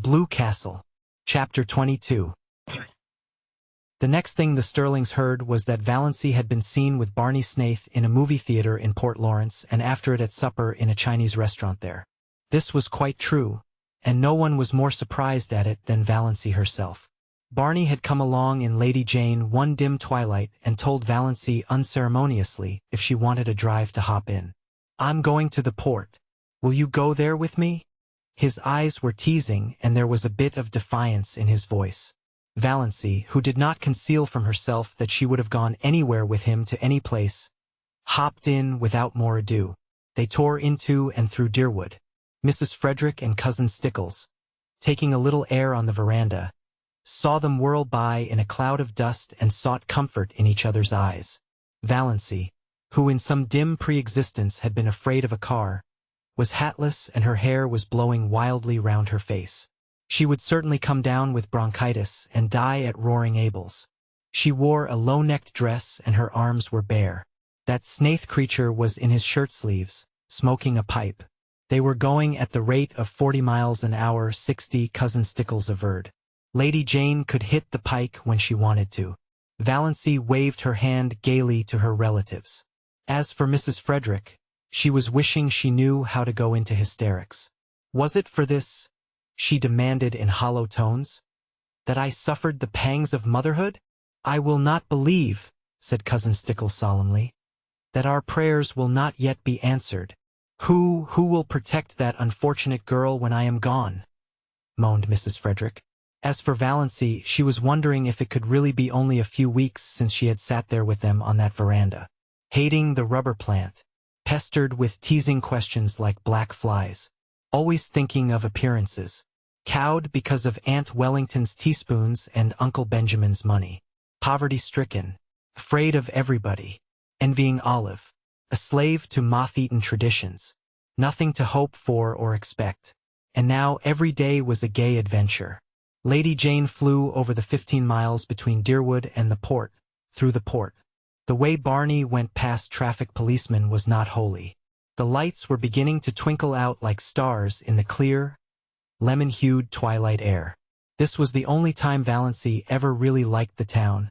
Blue Castle. Chapter 22. The next thing the Sterlings heard was that Valancy had been seen with Barney Snaith in a movie theater in Port Lawrence and after it at supper in a Chinese restaurant there. This was quite true, and no one was more surprised at it than Valancy herself. Barney had come along in Lady Jane one dim twilight and told Valancy unceremoniously if she wanted a drive to hop in. "I'm going to the port. Will you go there with me?" His eyes were teasing and there was a bit of defiance in his voice. Valancy, who did not conceal from herself that she would have gone anywhere with him to any place, hopped in without more ado. They tore into and through Deerwood. Mrs. Frederick and Cousin Stickles, taking a little air on the veranda, saw them whirl by in a cloud of dust and sought comfort in each other's eyes. Valancy, who in some dim pre-existence had been afraid of a car, was hatless and her hair was blowing wildly round her face. She would certainly come down with bronchitis and die at Roaring Abel's. She wore a low-necked dress and her arms were bare. That Snaith creature was in his shirt-sleeves, smoking a pipe. They were going at the rate of 40 miles an hour, 60, Cousin Stickles averred. Lady Jane could hit the pike when she wanted to. Valancy waved her hand gaily to her relatives. As for Mrs. Frederick, she was wishing she knew how to go into hysterics. "Was it for this," she demanded in hollow tones, "that I suffered the pangs of motherhood? I will not believe," said Cousin Stickles solemnly, "that our prayers will not yet be answered. Who will protect that unfortunate girl when I am gone?" moaned Mrs. Frederick. As for Valancy, she was wondering if it could really be only a few weeks since she had sat there with them on that veranda, hating the rubber plant, pestered with teasing questions like black flies, always thinking of appearances, cowed because of Aunt Wellington's teaspoons and Uncle Benjamin's money, poverty-stricken, afraid of everybody, envying Olive, a slave to moth-eaten traditions, nothing to hope for or expect, and now every day was a gay adventure. Lady Jane flew over the 15 miles between Deerwood and the port, through the port. The way Barney went past traffic policemen was not holy. The lights were beginning to twinkle out like stars in the clear, lemon-hued twilight air. This was the only time Valancy ever really liked the town,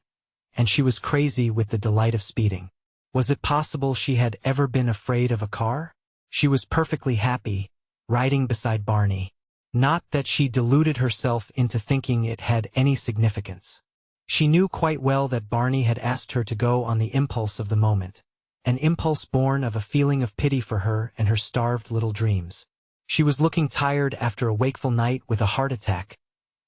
and she was crazy with the delight of speeding. Was it possible she had ever been afraid of a car? She was perfectly happy, riding beside Barney. Not that she deluded herself into thinking it had any significance. She knew quite well that Barney had asked her to go on the impulse of the moment, an impulse born of a feeling of pity for her and her starved little dreams. She was looking tired after a wakeful night with a heart attack,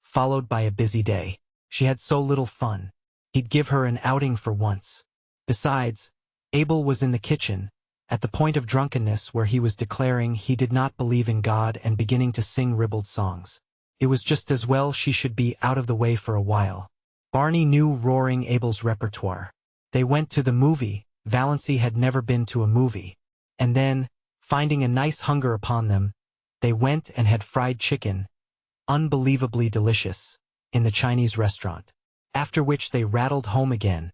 followed by a busy day. She had so little fun. He'd give her an outing for once. Besides, Abel was in the kitchen, at the point of drunkenness where he was declaring he did not believe in God and beginning to sing ribald songs. It was just as well she should be out of the way for a while. Barney knew Roaring Abel's repertoire. They went to the movie. Valancy had never been to a movie. And then, finding a nice hunger upon them, they went and had fried chicken, unbelievably delicious, in the Chinese restaurant, after which they rattled home again,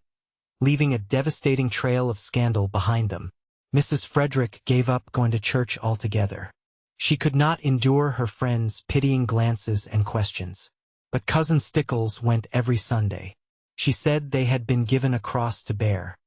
leaving a devastating trail of scandal behind them. Mrs. Frederick gave up going to church altogether. She could not endure her friends' pitying glances and questions. But Cousin Stickles went every Sunday. She said they had been given a cross to bear.